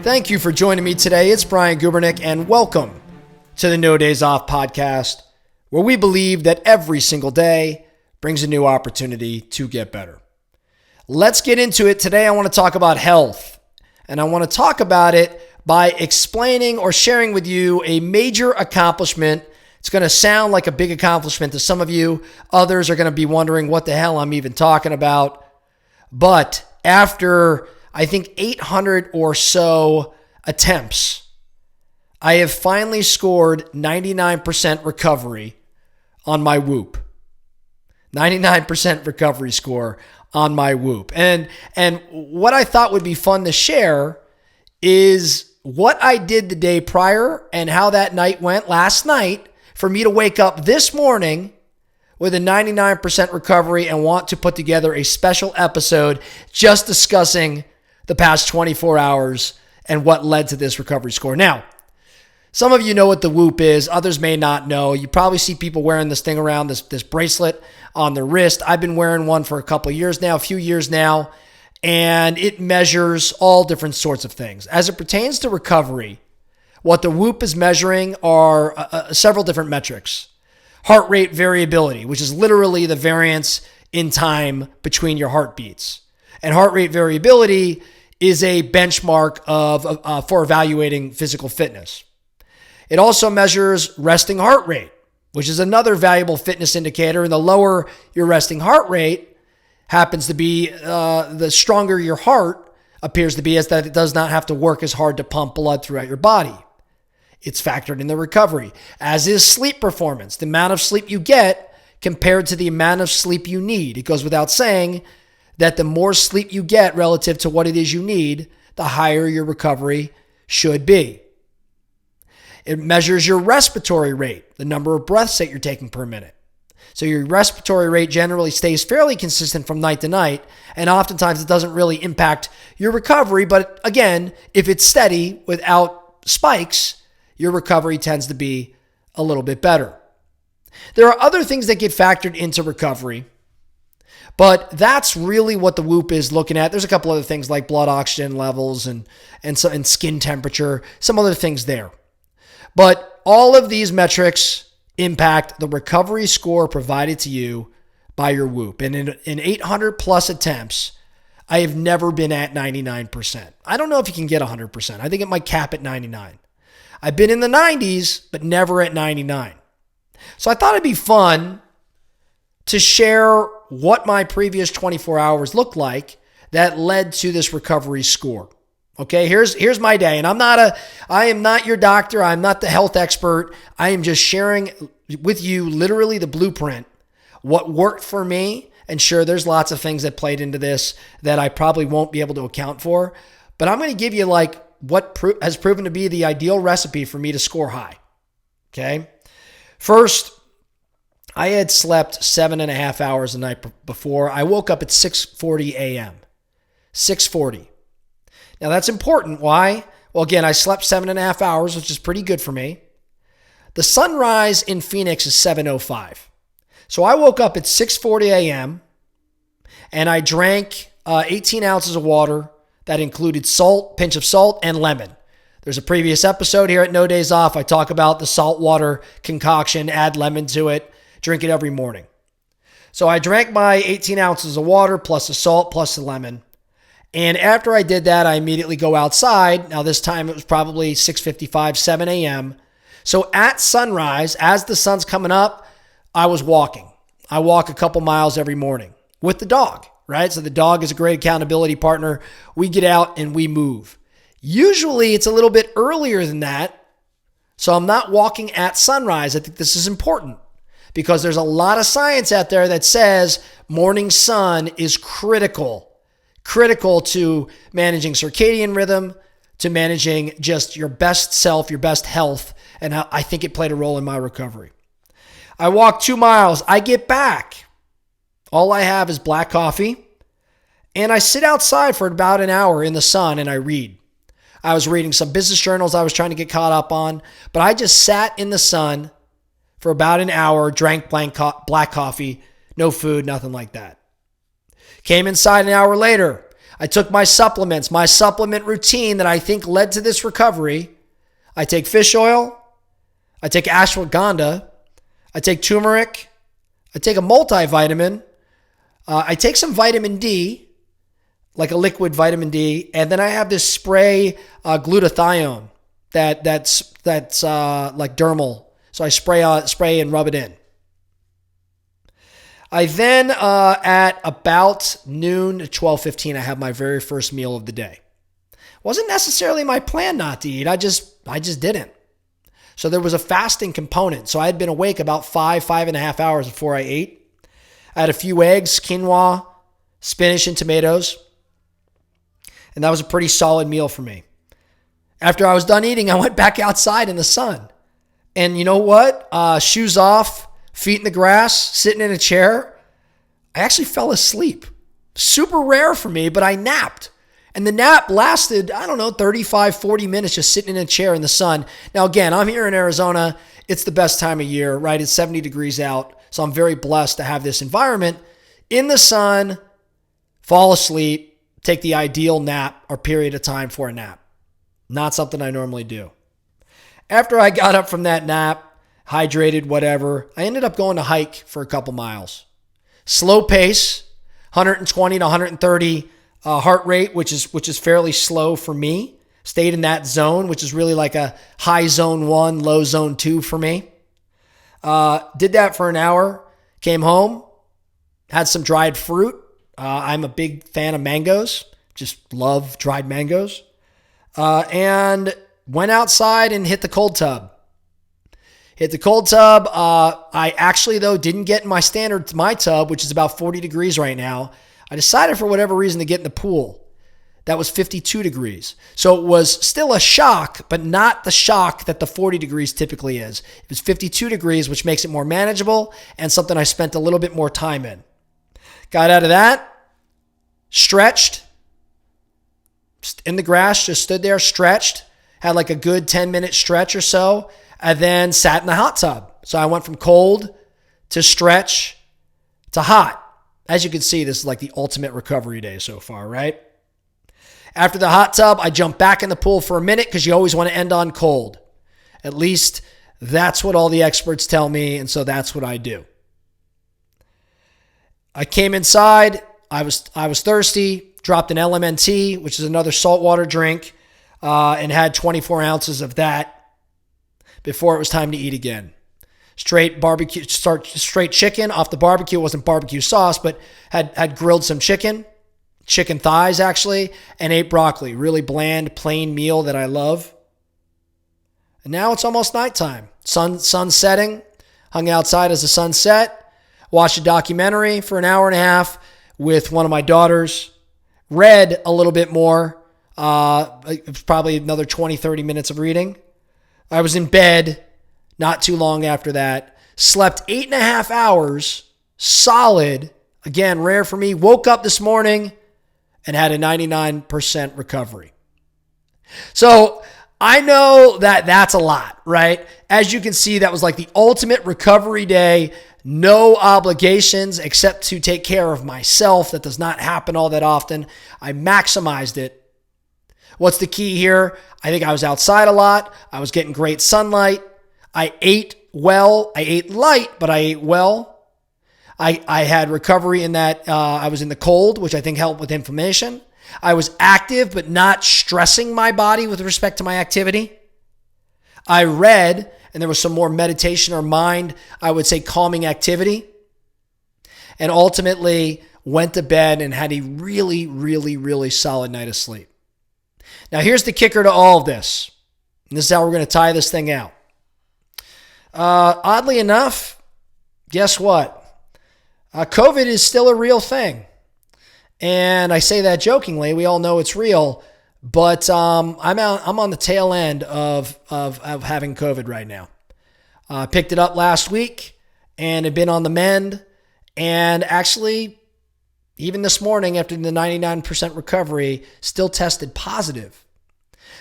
Thank you for joining me today. It's Brian Gubernick, and welcome to the No Days Off podcast, where we believe that every single day brings a new opportunity to get better. Let's get into it. Today I want to talk about health, and I want to talk about it by explaining or sharing with you a major accomplishment. It's going to sound like a big accomplishment to some of you. Others are going to be wondering what the hell I'm even talking about. But after I think 800 or so attempts, I have finally scored 99% recovery on my Whoop. 99% recovery score on my Whoop. And what I thought would be fun to share is what I did the day prior and how that night went last night for me to wake up this morning with a 99% recovery and want to put together a special episode just discussing the past 24 hours and what led to this recovery score. Now, some of you know what the Whoop is. Others may not know. You probably see people wearing this thing around, this bracelet on their wrist. I've been wearing one for a few years now, and it measures all different sorts of things. As it pertains to recovery, what the Whoop is measuring are several different metrics. Heart rate variability, which is literally the variance in time between your heartbeats. And heart rate variability is a benchmark for evaluating physical fitness. It also measures resting heart rate, which is another valuable fitness indicator. And the lower your resting heart rate happens to be, the stronger your heart appears to be, as that it does not have to work as hard to pump blood throughout your body. It's factored in the recovery, as is sleep performance, the amount of sleep you get compared to the amount of sleep you need. It goes without saying that the more sleep you get relative to what it is you need, the higher your recovery should be. It measures your respiratory rate, the number of breaths that you're taking per minute. So your respiratory rate generally stays fairly consistent from night to night, and oftentimes it doesn't really impact your recovery. But again, if it's steady without spikes, your recovery tends to be a little bit better. There are other things that get factored into recovery, but that's really what the Whoop is looking at. There's a couple other things like blood oxygen levels and skin temperature, some other things there. But all of these metrics impact the recovery score provided to you by your Whoop. And in 800 plus attempts, I have never been at 99%. I don't know if you can get 100%. I think it might cap at 99. I've been in the 90s, but never at 99. So I thought it'd be fun to share what my previous 24 hours looked like that led to this recovery score. Okay, here's my day. And I am not your doctor. I'm not the health expert. I am just sharing with you literally the blueprint, what worked for me. And sure, there's lots of things that played into this that I probably won't be able to account for. But I'm going to give you what has proven to be the ideal recipe for me to score high. Okay. First, I had slept 7.5 hours the night before. I woke up at 6:40 a.m. 6:40. Now that's important. Why? Well, again, I slept 7.5 hours, which is pretty good for me. The sunrise in Phoenix is 7:05. So I woke up at 6:40 a.m. and I drank 18 ounces of water. That included salt, pinch of salt, and lemon. There's a previous episode here at No Days Off. I talk about the salt water concoction, add lemon to it, drink it every morning. So I drank my 18 ounces of water plus the salt plus the lemon. And after I did that, I immediately go outside. Now this time it was probably 6:55, 7 a.m. So at sunrise, as the sun's coming up, I was walking. I walk a couple miles every morning with the dog. Right? So the dog is a great accountability partner. We get out and we move. Usually it's a little bit earlier than that. So I'm not walking at sunrise. I think this is important because there's a lot of science out there that says morning sun is critical to managing circadian rhythm, to managing just your best self, your best health. And I think it played a role in my recovery. I walk 2 miles. I get back. All I have is black coffee, and I sit outside for about an hour in the sun and I read. I was reading some business journals I was trying to get caught up on, but I just sat in the sun for about an hour, drank black coffee, no food, nothing like that. Came inside an hour later. I took my supplements, my supplement routine that I think led to this recovery. I take fish oil. I take ashwagandha. I take turmeric. I take a multivitamin. I take some vitamin D, like a liquid vitamin D. And then I have this spray glutathione that's like dermal. So I spray and rub it in. I then, at about noon to 12:15, I have my very first meal of the day. Wasn't necessarily my plan not to eat. I just didn't. So there was a fasting component. So I had been awake about 5.5 hours before I ate. I had a few eggs, quinoa, spinach, and tomatoes. And that was a pretty solid meal for me. After I was done eating, I went back outside in the sun. And you know what? Shoes off, feet in the grass, sitting in a chair. I actually fell asleep. Super rare for me, but I napped. And the nap lasted, 35, 40 minutes just sitting in a chair in the sun. Now, again, I'm here in Arizona. It's the best time of year, right? It's 70 degrees out. So I'm very blessed to have this environment in the sun, fall asleep, take the ideal nap or period of time for a nap. Not something I normally do. After I got up from that nap, hydrated, whatever, I ended up going to hike for a couple miles. Slow pace, 120 to 130 heart rate, which is fairly slow for me. Stayed in that zone, which is really like a high zone 1, low zone 2 for me. Did that for an hour, came home, had some dried fruit. I'm a big fan of mangoes, just love dried mangoes. And went outside and hit the cold tub. I actually, though, didn't get in my tub, which is about 40 degrees right now. I decided for whatever reason to get in the pool. That was 52 degrees. So it was still a shock, but not the shock that the 40 degrees typically is. It was 52 degrees, which makes it more manageable and something I spent a little bit more time in. Got out of that, stretched, in the grass, just stood there, stretched, had like a good 10-minute stretch or so, and then sat in the hot tub. So I went from cold to stretch to hot. As you can see, this is like the ultimate recovery day so far, right? After the hot tub, I jumped back in the pool for a minute because you always want to end on cold. At least that's what all the experts tell me, and so that's what I do. I came inside. I was thirsty, dropped an LMNT, which is another saltwater drink, and had 24 ounces of that before it was time to eat again. Straight chicken off the barbecue. It wasn't barbecue sauce, but had grilled some chicken thighs actually, and ate broccoli. Really bland, plain meal that I love. And now it's almost nighttime. Sun setting. Hung outside as the sun set. Watched a documentary for an hour and a half with one of my daughters. Read a little bit more. It was probably another 20, 30 minutes of reading. I was in bed not too long after that. Slept 8.5 hours, solid. Again, rare for me. Woke up this morning and had a 99% recovery. So I know that that's a lot, right? As you can see, that was like the ultimate recovery day. No obligations except to take care of myself. That does not happen all that often. I maximized it. What's the key here? I think I was outside a lot. I was getting great sunlight. I ate well. I ate light, but I ate well. I had recovery in that I was in the cold, which I think helped with inflammation. I was active, but not stressing my body with respect to my activity. I read, and there was some more meditation or mind, I would say, calming activity. And ultimately went to bed and had a really, really, really solid night of sleep. Now, here's the kicker to all of this. And this is how we're going to tie this thing out. Oddly enough, guess what? COVID is still a real thing. And I say that jokingly. We all know it's real. But I'm on the tail end of having COVID right now. Picked it up last week and have been on the mend. And actually, even this morning, after the 99% recovery, still tested positive.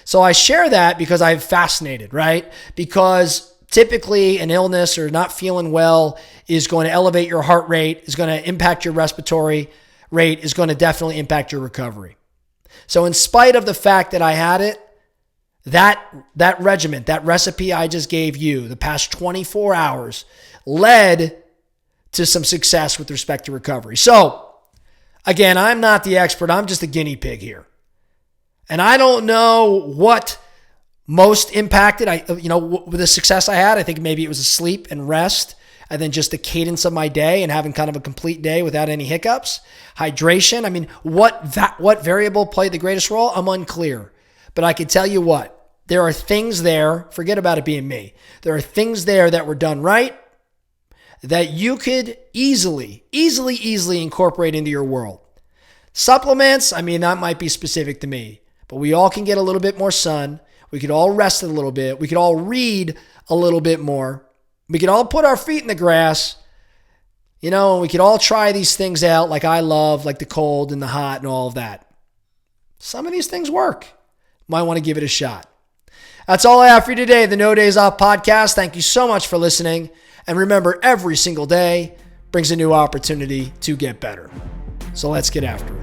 So I share that because I'm fascinated, right? Because typically an illness or not feeling well is going to elevate your heart rate, is going to impact your respiratory rate, is going to definitely impact your recovery. So in spite of the fact that I had it, that regiment, that recipe I just gave you the past 24 hours led to some success with respect to recovery. So again, I'm not the expert. I'm just a guinea pig here. And I don't know what most impacted with the success I had. I think maybe it was a sleep and rest, and then just the cadence of my day and having kind of a complete day without any hiccups. Hydration. I mean, what variable played the greatest role? I'm unclear. But I can tell you what, there are things there, forget about it being me. There are things there that were done right that you could easily incorporate into your world. Supplements, I mean, that might be specific to me, but we all can get a little bit more sun. We could all rest a little bit. We could all read a little bit more. We could all put our feet in the grass, and we could all try these things out like I love, like the cold and the hot and all of that. Some of these things work. Might want to give it a shot. That's all I have for you today, the No Days Off podcast. Thank you so much for listening. And remember, every single day brings a new opportunity to get better. So let's get after it.